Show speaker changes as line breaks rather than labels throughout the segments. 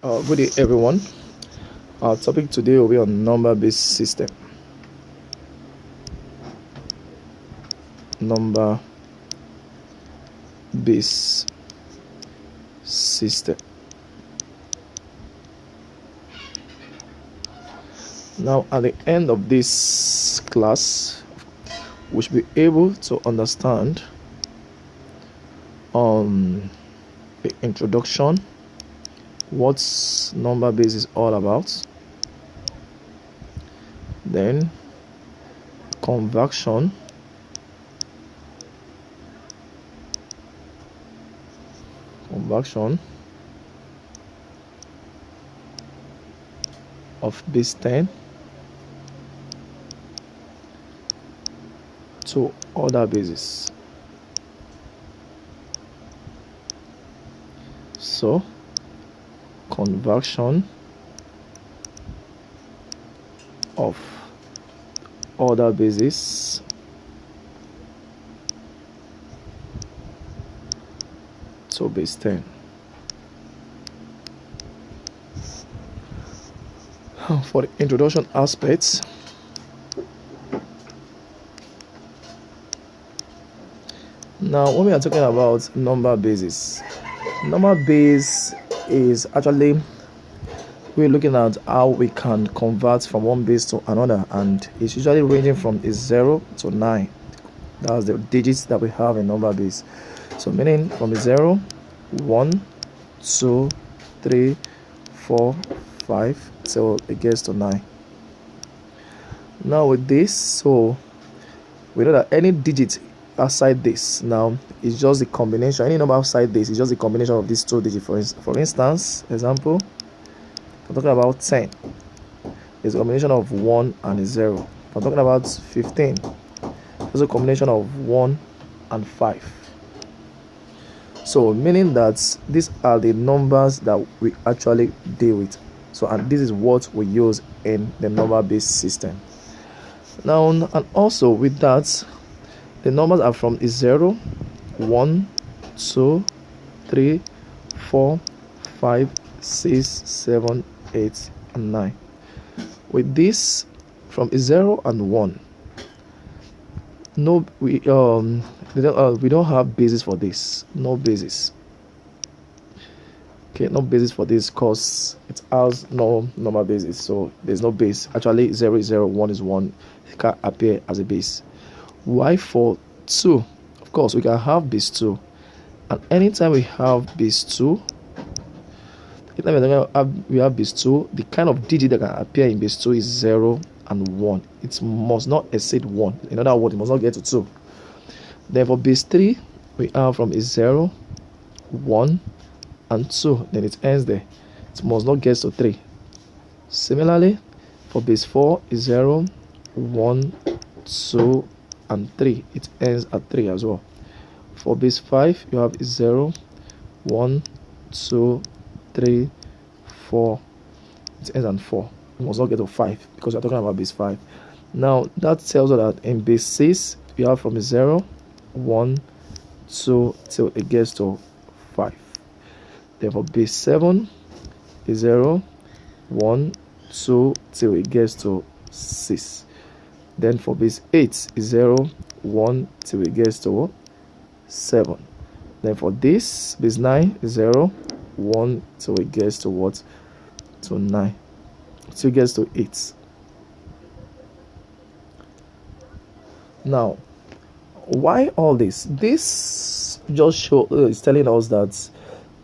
Good day, everyone. Our topic today will be on number-based system. Number-based system. Now, at the end of this class, we should be able to understand the introduction, what number base is all about, then conversion, of base 10 to other bases. So conversion of other bases to base 10. For the introduction aspects, now when we are talking about number bases, number base is actually we're looking at how we can convert from one base to another, and it's usually ranging from 0 to 9. That's the digits that we have in number base. So meaning from 0, 1, 2, 3, 4, 5 till it gets to 9. Now with this, so we know that any digit outside this now is just the combination. Any number outside this is just the combination of these two digits. For instance, example, I'm talking about 10. It's a combination of 1 and 0. I'm talking about 15. It's a combination of 1 and 5. So meaning that these are the numbers that we actually deal with. So, and this is what we use in the number-based system. Now, and also with that, the numbers are from 0, 1, 2, 3, 4, 5, 6, 7, 8, and 9. With this, from 0 and 1, no, we don't have basis for this. No basis. Okay, no basis for this because it has no number basis, so there's no base. Actually, 0 is 0, 1 is 1. It can appear as a base. Why for 2? Of course, we can have base 2, and anytime we have base 2, we have base 2, the kind of digit that can appear in base 2 is 0 and 1. It must not exceed 1. In other words, it must not get to 2. Then for base 3, we have from 0, 1, and 2. Then it ends there. It must not get to 3. Similarly, for base 4 is 0, 1, 2, and 3. It ends at 3 as well. For base 5, you have 0, 1, 2, 3, 4. It ends at 4. You must not get to 5 because you're talking about base 5. Now that tells us that in base 6, you have from 0, 1, 2 till it gets to 5. Then for base 7 is 0, 1, 2 till it gets to 6. Then for base 8 is 0, 1 till it gets to 7. Then for this base 9 is 0, 1 till it gets to what? To 9. Till it gets to 8. Now, why all this? This just is telling us that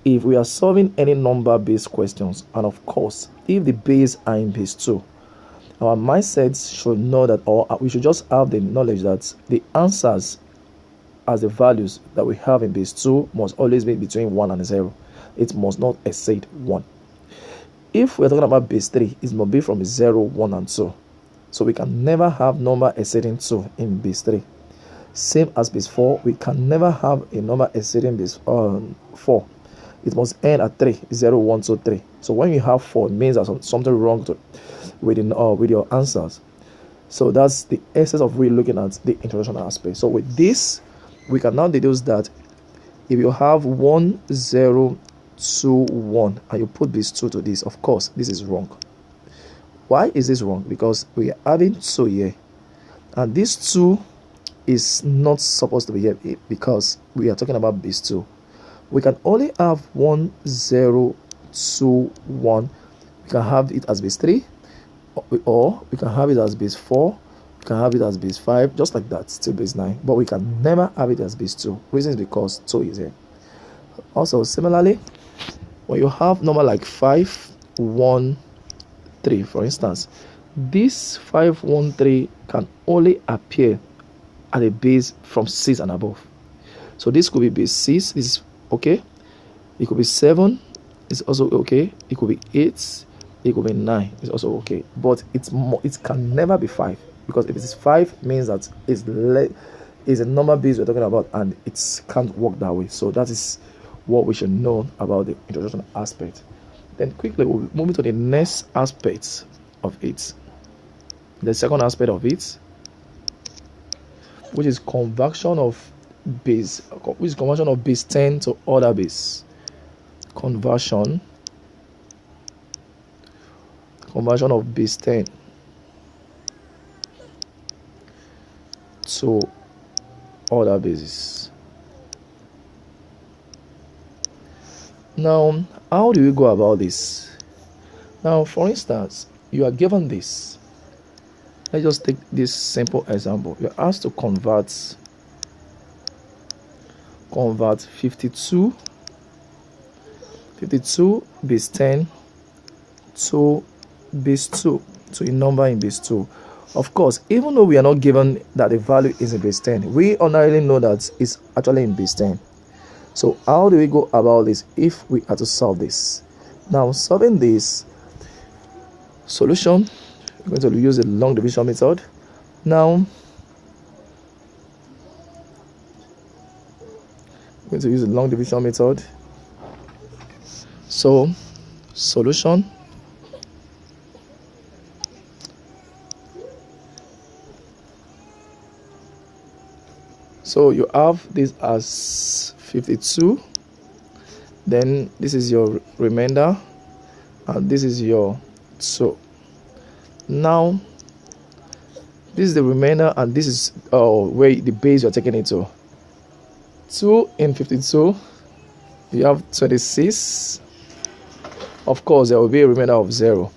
if we are solving any number-based questions, and of course, if the base are in base 2, our mindset should know that, or we should just have the knowledge that the answers as the values that we have in base 2 must always be between 1 and 0. It must not exceed 1. If we're talking about base 3, it must be from 0, 1, and 2. So we can never have number exceeding 2 in base 3. Same as base 4, we can never have a number exceeding base 4. It must end at 3, 0, 1, 2, 3. So when you have 4, it means there's something wrong with your answers. So that's the essence of really looking at the introduction aspect. So with this, we can now deduce that if you have 1, 0, 2 1 and you put base 2 to this, of course this is wrong. Why is this wrong? Because we are having 2 here and this 2 is not supposed to be here because we are talking about base 2. We can only have 1 0 2 1. We can have it as base 3 or we can have it as base 4. We can have it as base 5, just like that, still base 9, but we can never have it as base 2. Reason is because 2 is here. Also similarly, when you have number like 5 1 3, for instance, this 5 1 3 can only appear at a base from 6 and above. So this could be base 6, is okay, it could be 7, it's also okay, it could be 8, it could be 9, it's also okay, but it can never be 5, because if it is 5 means that it's a number base we're talking about and it can't work that way. So that is what we should know about the introduction aspect. Then quickly we'll move to the next aspect of it, the second aspect of it, which is conversion of base 10 to other base. Conversion of base 10 to other bases. Now, how do we go about this? Now, for instance, you are given this. Let's just take this simple example. You're asked to convert 52 base 10 to base 2, to a number in base 2. Of course, even though we are not given that the value is in base 10, we ordinarily know that it's actually in base 10. So how do we go about this if we are to solve this? Now, solving this solution, we're going to use the long division method. Now, we're going to use the long division method. So, solution. So you have this as 52, then this is your remainder, and this is your 2. Now this is the remainder and this is where the base you're taking it to. 2 in 52, you have 26. Of course there will be a remainder of 0.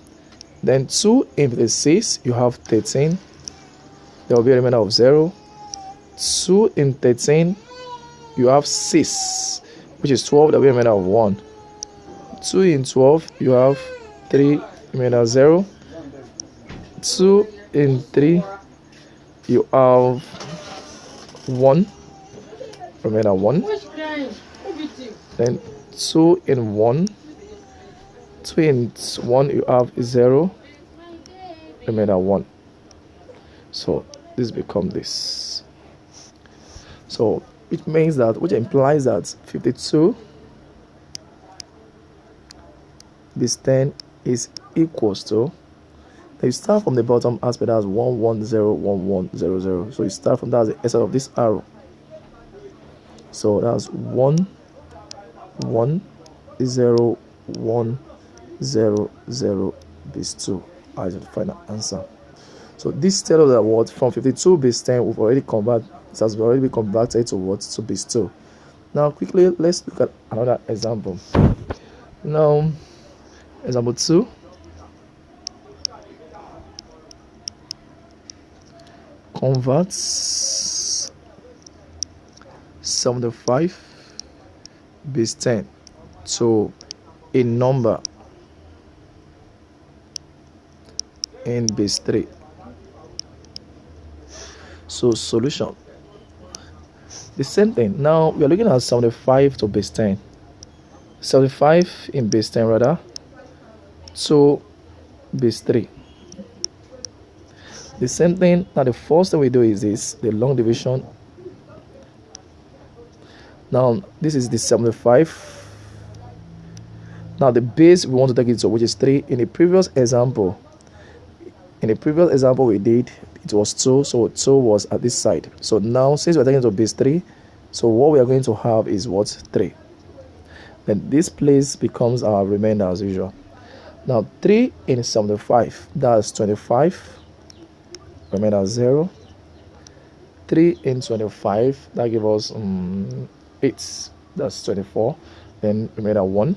Then 2 in 56, you have 13, there will be a remainder of 0. 2 in 13, you have 6, which is 12, there will be a remainder of 1. 2 in 12, you have 3, remainder 0. 2 in 3, you have 1, remainder 1. Then 2 in 1, 2 in 1, you have 0, remainder 1. So this becomes this. So which implies that 52 base 10 is equals to, you start from the bottom aspect as 1 1 0 1 1 0 0. So you start from that as the essence of this arrow. So that's 1 1 0 1 0 0 base 2 as the final answer. So this tells us that what from 52 base 10 we've already converted. It has already been converted to what? To base 2. Now quickly let's look at another example. Now example 2. Converts 75 base 10 to a number in base 3. So solution, the same thing. Now we are looking at 75 to base 10, 75 in base 10 rather, to base 3. The same thing. Now the first thing we do is this, the long division. Now this is the 75. Now the base we want to take it to, which is 3. In the previous example we did, it was 2, so 2 was at this side. So now since we're taking it to base 3, so what we are going to have is what? 3. Then this place becomes our remainder as usual. Now 3 in 75, that's 25, remainder 0. 3 in 25, that gives us 8, that's 24. Then remainder 1.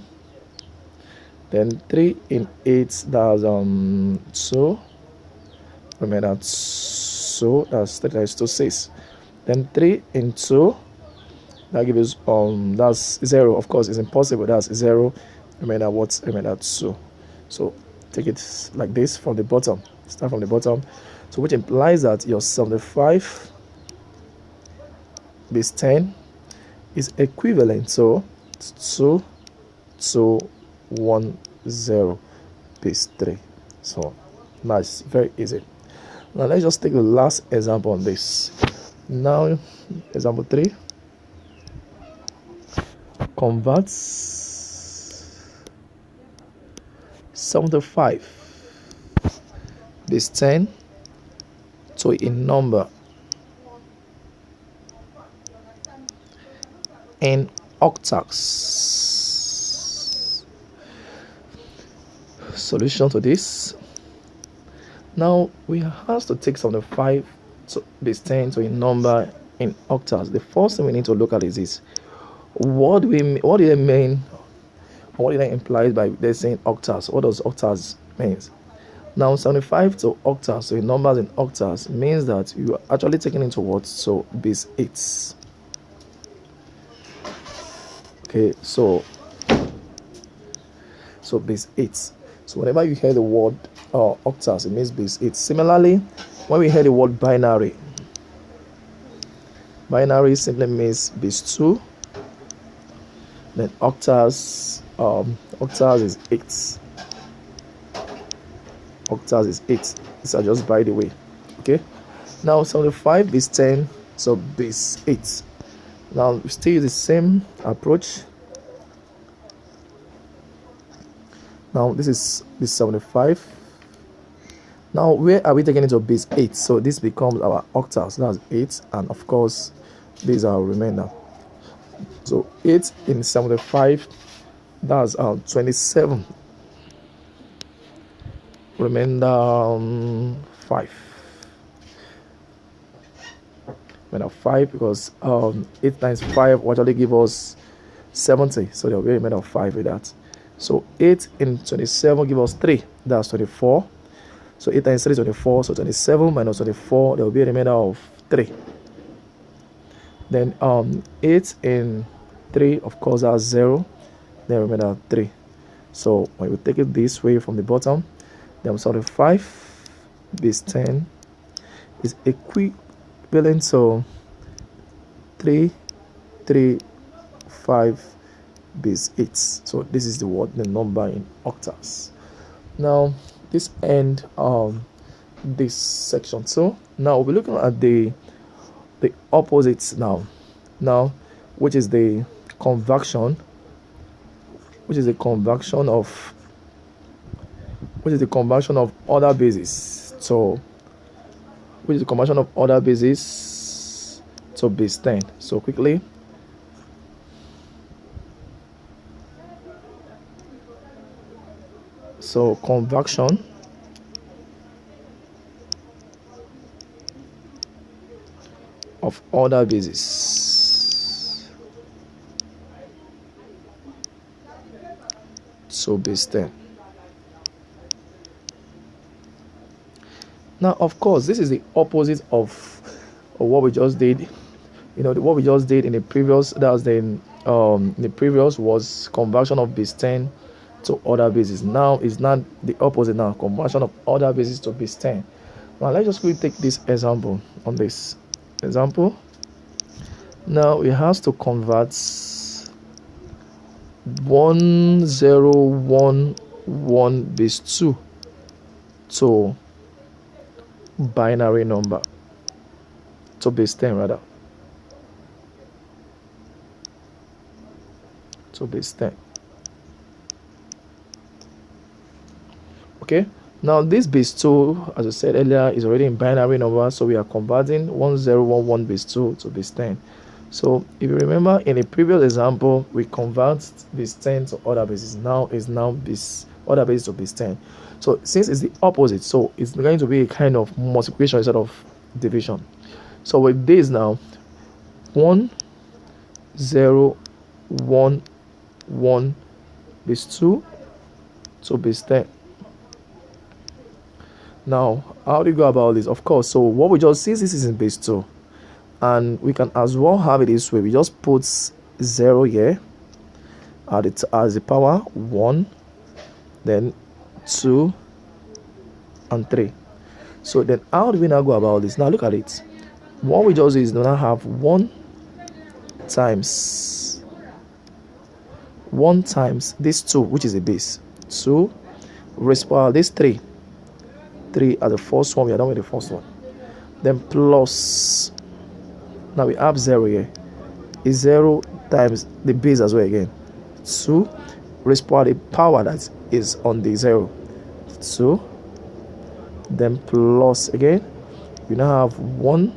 Then 3 in 8, that's 2. Remember that, so that's 3 times 2, 6. Then 3 in 2, that gives that's 0. Of course, it's impossible. That's 0. Remember what? Remember 2. So take it like this from the bottom. Start from the bottom. So which implies that your 75 base 10 is equivalent to 2 2 1 0 base 3. So that's very easy. Now let's just take the last example on this. Now example 3, converts 75 base 10 to a number in octals. Solution to this. Now we have to take 75 to base 10 to a number in octals. The first thing we need to look at is this. What do they mean? What do they imply by they saying octals? What does octals mean? Now 75 to octals, so numbers in octals, means that you are actually taking into what? So base 8. Okay, so base 8. So whenever you hear the word octals, it means base 8. Similarly, when we hear the word binary simply means base 2. Then octals is 8. Octals is 8. These are just by the way. Okay, now 75 base 10, so base 8. Now we still use the same approach. Now this is base 75. Now where are we taking it to base 8? So this becomes our octals, that's 8, and of course these are our remainder. So 8 in 75, that's 27. Remainder 5. Remainder 5, because 8 times 5 will actually give us 70. So there will be a remainder of 5 with that. So 8 in 27 give us 3. That's 24. So 8 times 3 is 24. So 27 minus 24, there will be a remainder of 3. Then 8 in 3, of course, that's 0. Then remainder 3. So when we take it this way from the bottom, then 75 base 10 is equivalent to 3 3 5 base 8. So this is the number in octals. Now this end this section. So now we'll be looking at the opposites now, which is the conversion of other bases. So which is the conversion of other bases to base 10. So quickly, so conversion of other bases to base 10. Now of course this is the opposite of what we just did. What we just did in the previous, the previous was conversion of base 10 to other bases. Now it's not the opposite. Now conversion of other bases to base 10. Now let's just quickly take this example. On this example, now it has to convert 1011 base 2 to binary number, to base 10 rather, to base 10. Okay, now this base 2, as I said earlier, is already in binary number, so we are converting 1011 base 2 to base 10. So if you remember in a previous example, we convert base 10 to other bases. Now is now base other base to base 10. So since it's the opposite, so it's going to be a kind of multiplication instead of division. So with this now, 1 0 1 1 base 2 to base 10. Now how do you go about this? Of course, so what we just see, this is in base 2, and we can as well have it this way. We just put 0 here at it as the power 1, then 2 and 3. So then how do we now go about this? Now look at it. What we just do is now have 1 times this 2, which is a base 2, raised power this 3 at the first one. We are done with the first one, then plus, now we have 0 here, is 0 times the base as well again, 2 raised power the power that is on the 0, 2, then plus again, we now have 1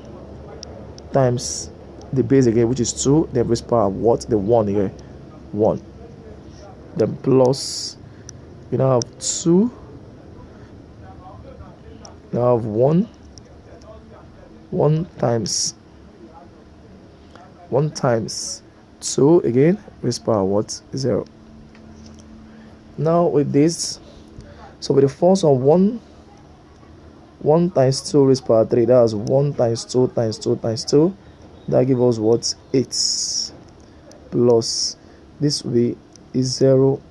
times the base again, which is 2, then raised power what, the 1 here, 1, then plus, we now have 2, now have 1 times 2 again, raised power what, 0. Now with this, so with the first one, 1 times 2 raised power 3, that's 1 times 2 times 2 times 2, that gives us what, 8, plus this way is 0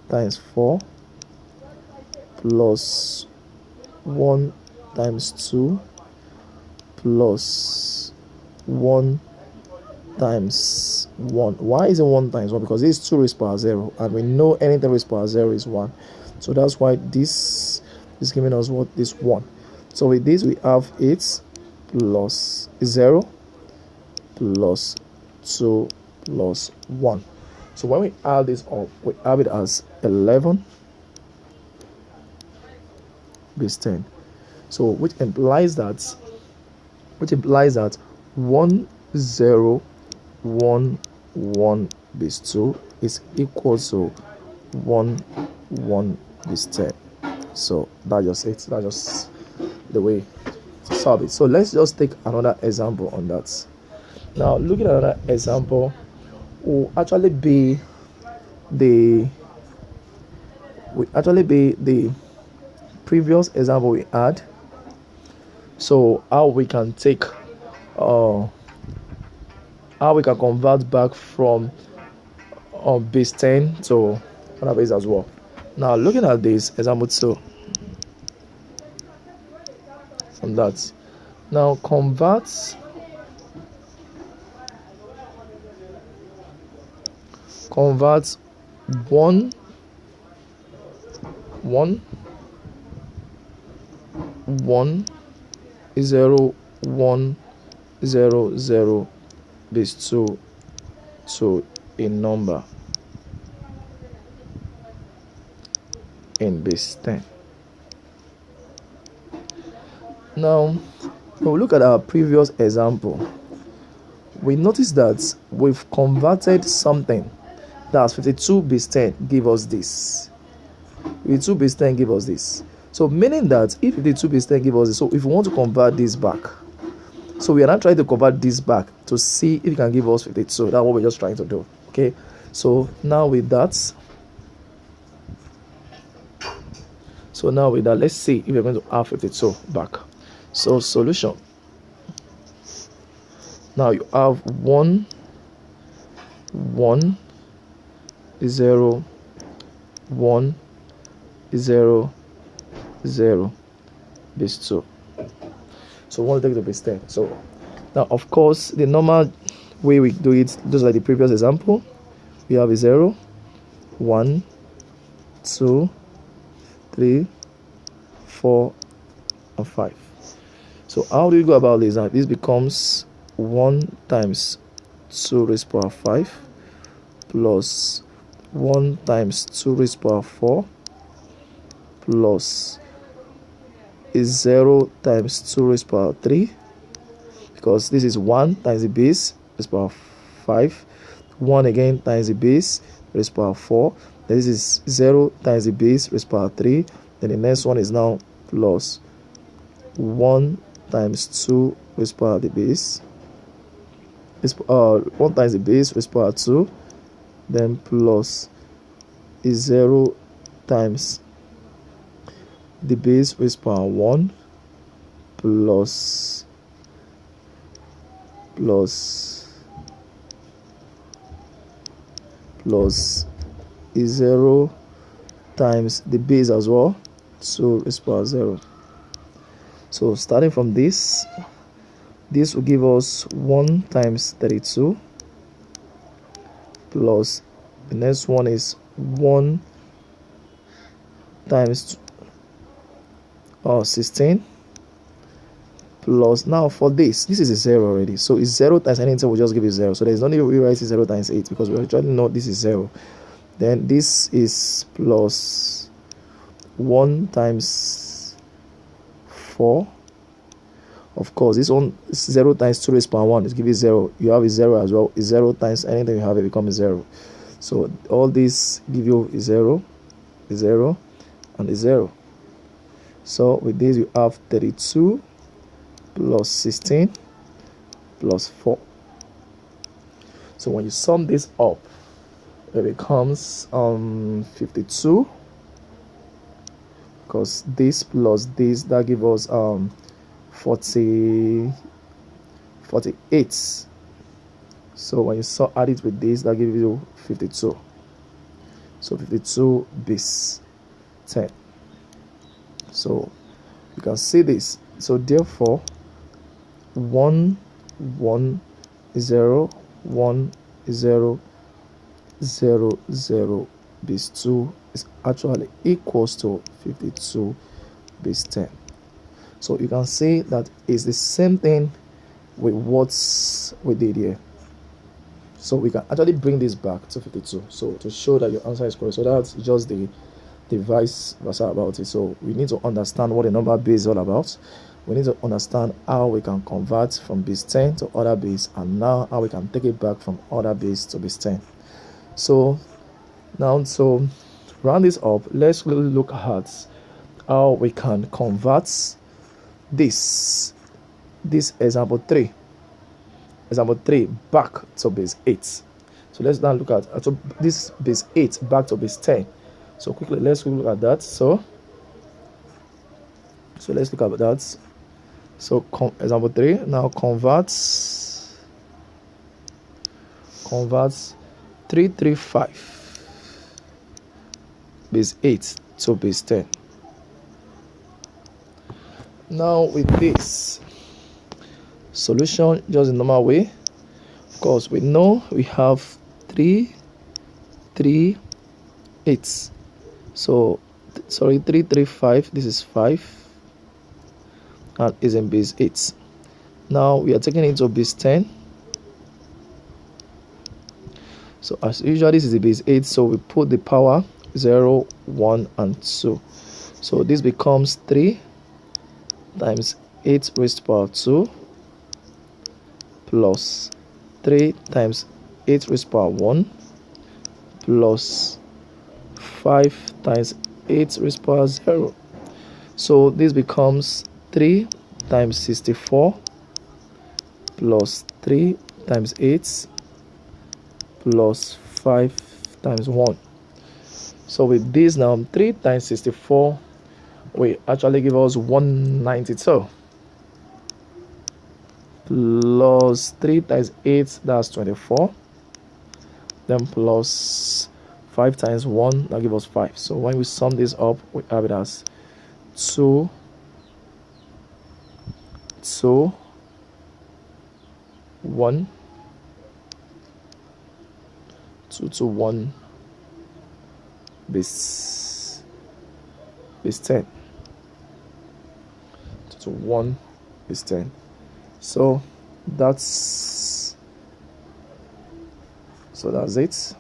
times 4 plus 1 times 2 plus 1 times 1. Why is it 1 times 1? Because this is 2 raised power 0, and we know anything raised power 0 is 1. So that's why this is giving us what, this 1. So with this we have 8 plus 0 plus 2 plus 1. So when we add this up, we have it as 11 base 10. So which implies that 1 0 1 1 base 2 is equal to 1 1 base 10. So that's just it. That's just the way to solve it. So let's just take another example on that. Now looking at another example will actually be the previous example we had. So how we can take how we can convert back from base 10 to another base as well. Now looking at this example 2, from that, now convert 1 0 1 0 0 base 2 to a number in base 10. Now when we look at our previous example, we notice that we've converted something that's 52 base 10 give us this. 52 base 10 give us this. So meaning that if 52 base 10 give us this, so if we want to convert this back, so we are not trying to convert this back to see if it can give us 52. That's what we're just trying to do. Okay, so now with that, let's see if we're going to add 52 back. So solution, now you have 1 1 0 1 0 0 base 2. So we want to take the base 10. So now of course the normal way we do it, just like the previous example, we have a 0 1 2 3 4 and 5. So how do you go about this? Now this becomes 1 times 2 raised power 5 plus 1 times 2 raised power 4 plus is 0 times 2 raised power 3, because this is 1 times the base raised power 5. 1 again times the base raised to power 4. Then this is 0 times the base raised to power 3. Then the next one is now plus 1 times 2 raised to power the base. 1 times the base raised to power 2. Then plus is 0 times the base raised to power 1 plus is 0 times the base as well, so raised to power 0. So starting from this will give us 1 times 32 plus the next one is 1 times 16 plus, now for this is a 0 already, so it's 0 times anything will just give you 0, so there's no need to rewrite 0 times 8 because we already know this is 0. Then this is plus 1 times 4. Of course, this one is 0 times 2 raised to power 1 is give you 0. You have a 0 as well. Is 0 times anything you have, it becomes 0. So all this give you a 0, a 0, and a 0. So with this you have 32 plus 16 plus 4. So when you sum this up, it becomes 52, because this plus this, that gives us 48. So when you add it with this, that gives you 52. So 52 base 10. So you can see this. So therefore 1 1 0 1 0 0 0 base 2 is actually equals to 52 base 10. So you can see that it's the same thing with what we did here. So we can actually bring this back to 52, so to show that your answer is correct. So that's just the vice versa about it. So we need to understand what the number base is all about. We need to understand how we can convert from base 10 to other base, and now how we can take it back from other base to base 10. So now, so round this up, let's really look at how we can convert this example 3 back to base 8. So let's now look at this base 8 back to base 10. So quickly let's look at that. So let's look at that. So example 3 now converts 335 base 8 to base 10. Now with this solution, just the normal way, of course we know we have 3 3 8. So sorry, 335, this is 5 and is in base 8. Now we are taking it to base 10. So as usual, this is the base 8, so we put the power 0 1 and 2. So this becomes 3 times 8 raised to power 2 plus 3 times 8 raised to power 1 plus 5 times 8 raised to power 0. So this becomes 3 times 64 plus 3 times 8 plus 5 times 1. So with this now, 3 times 64 will actually give us 192 plus 3 times 8, that's 24, then plus 5 times 1, that gives us 5. So when we sum this up, we have it as 2 1 2 to 1 base 10, 2 to 1 base 10. So that's it.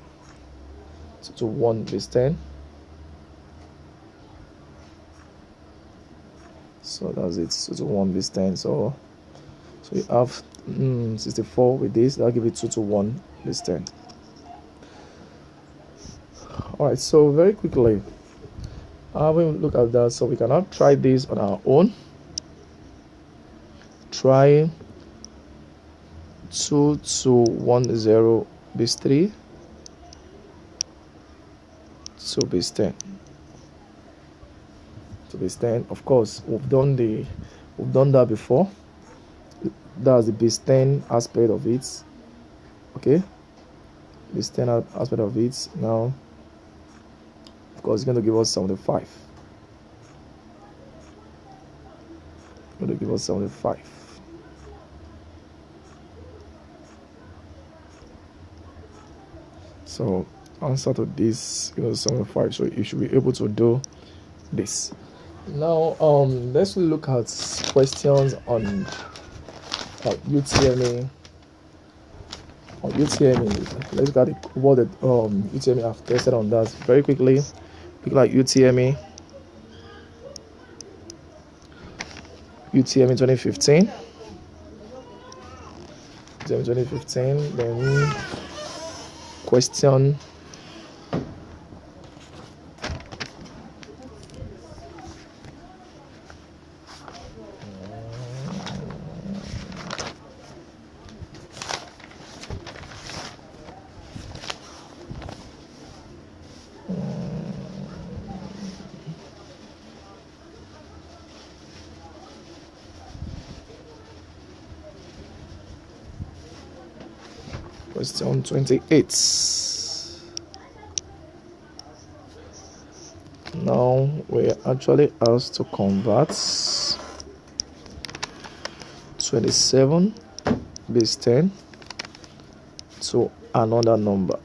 2 to 1 base 10. So that's it. 2 to 1 base 10. So So we have 64 with this. That'll give it 2 to 1 base 10. Alright, so very quickly, having look at that, so we can now try this on our own. Try 2 to 1 0 base 3 to base 10. To base 10, of course, we've done that before. That's the base 10 aspect of it. Okay, base 10 aspect of it. Now, of course, it's going to give us 75. Going to give us 75. So answer to this, 75. So you should be able to do this. Now let's look at questions on UTME. On UTME, let's look at what the UTME have tested on that very quickly. Look like UTME 2015. 2015, then question question 28. Now we're actually asked to convert 27 base 10 to another number.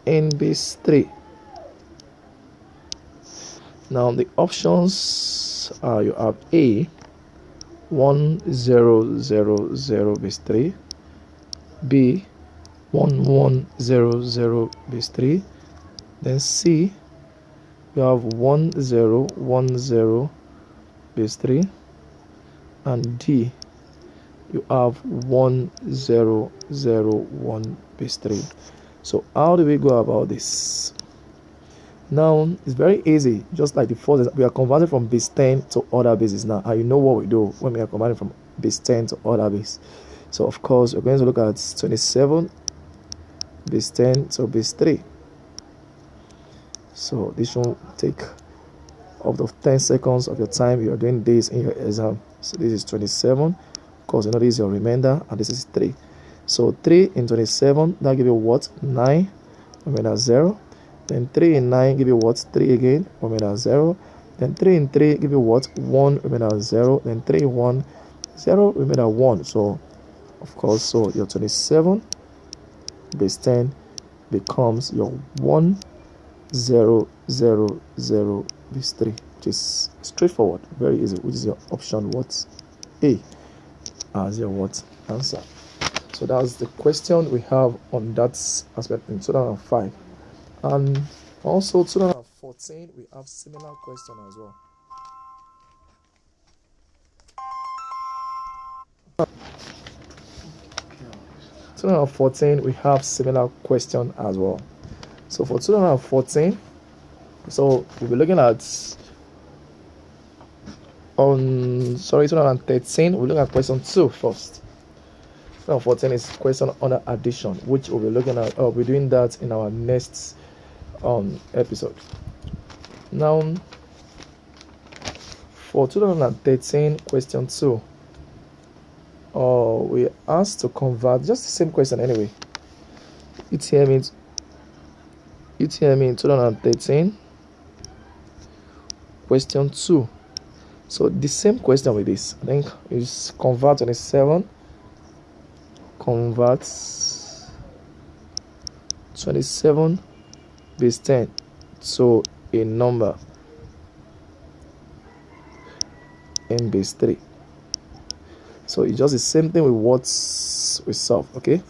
In base 3. Now the options are, you have A 1000 base 3, B 1100 base 3, then C you have 1010 base 3, and D you have 1001 base 3. So how do we go about this? Now it's very easy, just like the first, we are converting from base 10 to other bases now, and you know what we do when we are converting from base 10 to other base. So of course we're going to look at 27 base 10 to base 3. So this should take up to 10 seconds of your time. You are doing this in your exam. So this is 27, of course you know this is your remainder, and this is 3. So 3 in 27, that give you what? 9 remainder 0. Then 3 in 9 give you what? 3 again, remainder 0. Then 3 in 3 give you what? 1 remainder 0. Then 3 in 1 0 remainder 1. So of course, so your 27 base 10 becomes your 1000 base 3, which is straightforward, very easy, which is your option what? A as your what? Answer. So that's the question we have on that aspect in 2005. And also 2014 we have similar question as well. 2014 we have similar question as well. So for 2014, so we'll be looking at 2013 we'll look at question 2 first. 2014 is question on addition, which we'll be looking at. We'll be doing that in our next episode. Now for 2013 question 2, we asked to convert just the same question anyway. UTME in 2013 question 2. So the same question with this, I think, is convert 27, convert 27 base 10 to a number in base 3. So it's just the same thing with what we solve. Okay,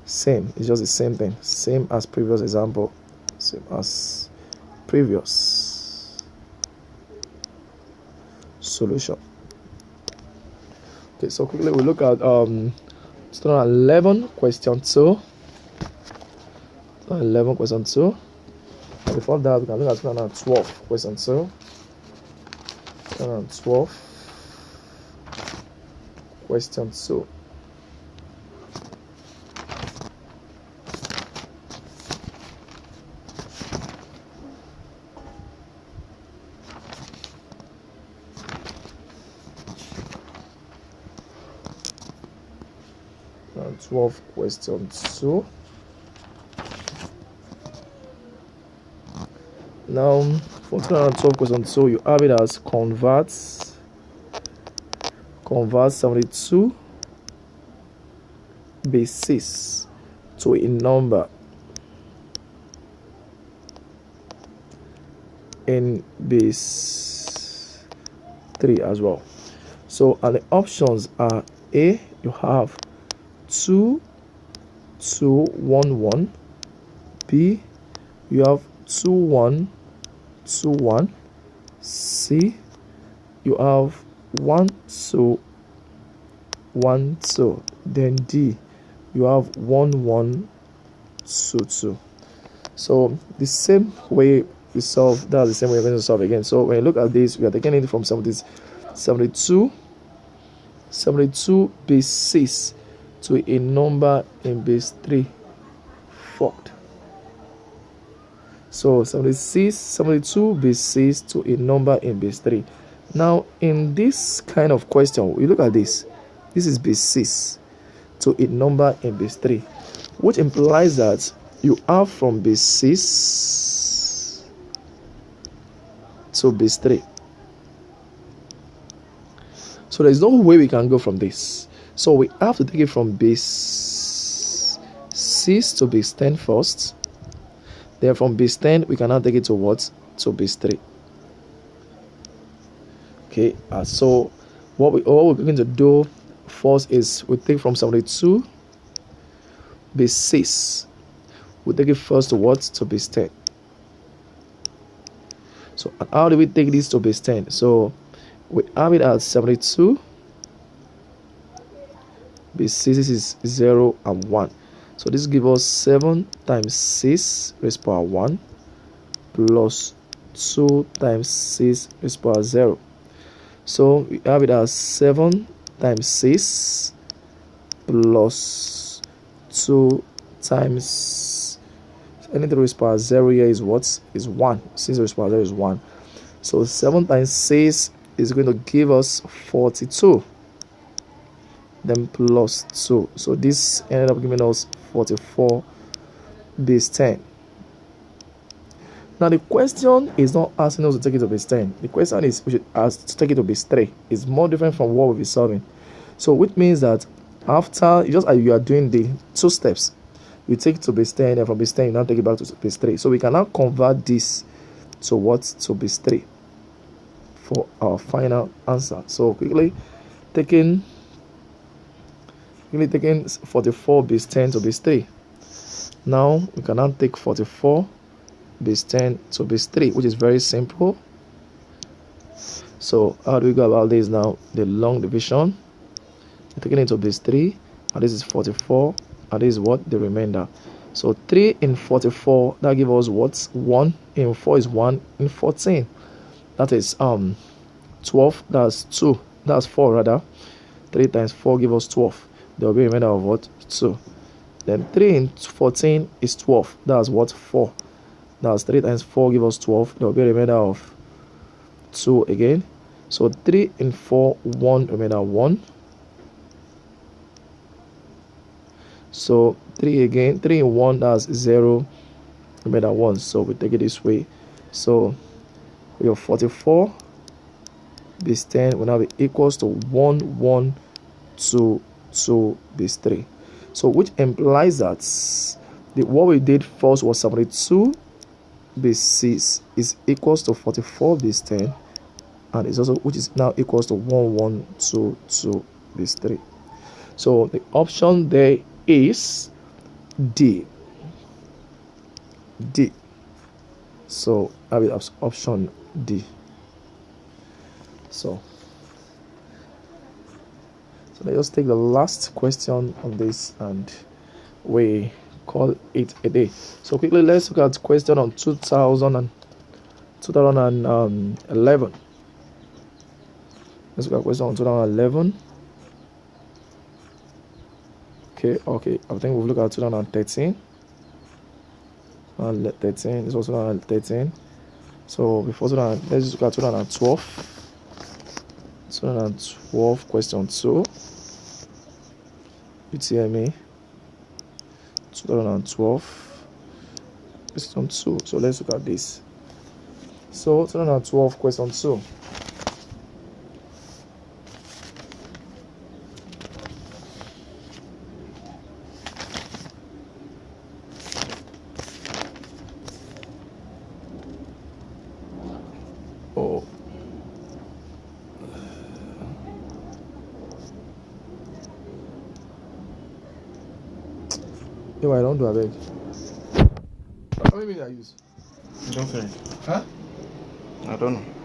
same, it's just the same thing, same as previous example, same as previous solution. Okay, so quickly we look at 2011 question 2. 2011 question 2. And before that, we can look at 2012 question 2. 2012 question 2. And 12 question 2. Now for 2012 question 2, you have it as convert 72 base 6 to a number in base 3 as well. So and the options are: A, you have 2 2 1 1. B, you have 2 1 2 1. C, you have 1 2 1 2. Then D, you have 1 1 2 2. So the same way we solve, that's the same way we're going to solve again. So when you look at this, we are taking it from 72 base 6 to a number in base 3 forked. So 72 base 6 to a number in base 3. Now in this kind of question, we look at this. This is base 6 to a number in base 3, which implies that you have from base 6 to base 3. So there's no way we can go from this. So we have to take it from base 6 to base 10 first. Then from base 10, we can now take it to what? To base 3. Okay, so what we're going to do first is we take from 72 base 6. We take it first to what? To base 10. So how do we take this to base 10? So we have it as 72 base 6 is 0 and 1. So this gives us 7 times 6 raised power 1 plus 2 times 6 raised power 0. So we have it as 7 times 6 plus 2 times anything raised power 0 here is what? Is 1. 6 raised power 0 is 1. So 7 times 6 is going to give us 42. Then plus 2. So this ended up giving us 44 base 10. Now the question is not asking us to take it to base 10. The question is we should ask to take it to base 3. It's more different from what we'll be solving. So which means that after just as you are doing the 2 steps, you take it to base 10, and from base 10 you now take it back to base 3. So we can now convert this to what? To base 3 for our final answer. So quickly taking 44 base 10 to base 3. Now we can now take 44 base 10 to base 3, which is very simple. So how do we go about this now? The long division, taking it to base 3, and this is 44, and this is what? The remainder. So 3 in 44, that gives us what? 1 in 4 is 1 in 14. That is 12, that's 2, that's 4 rather. 3 times 4 gives us 12. There will be a remainder of what? 2. Then 3 in 14 is 12. That's what? 4. That's 3 times 4 gives us 12. There will be a remainder of 2 again. So 3 in 4, 1 remainder 1. So 3 again. 3 in 1, that's 0 remainder 1. So we take it this way. So we have 44 base 10 will now be equals to 1 1 2 2 base 3. So which implies that what we did first was 72 base 6 is equals to 44 base 10, and it's also which is now equals to 1 1 2 2 base 3. So the option there is D. So I will have option D. So let's just take the last question on this and we call it a day. So quickly, let's look at question on 2011. Let's look at question on 2011. Okay. I think we'll look at 2013. 13. This was 2013. So before 2000, let's just look at 2012. 2012 question 2. UTME 2012 question 2. So let's look at this. So 2012 question 2. Oh. Yo, I don't do a beg. How many minutes I use?
I don't finish.
Huh?
I don't know.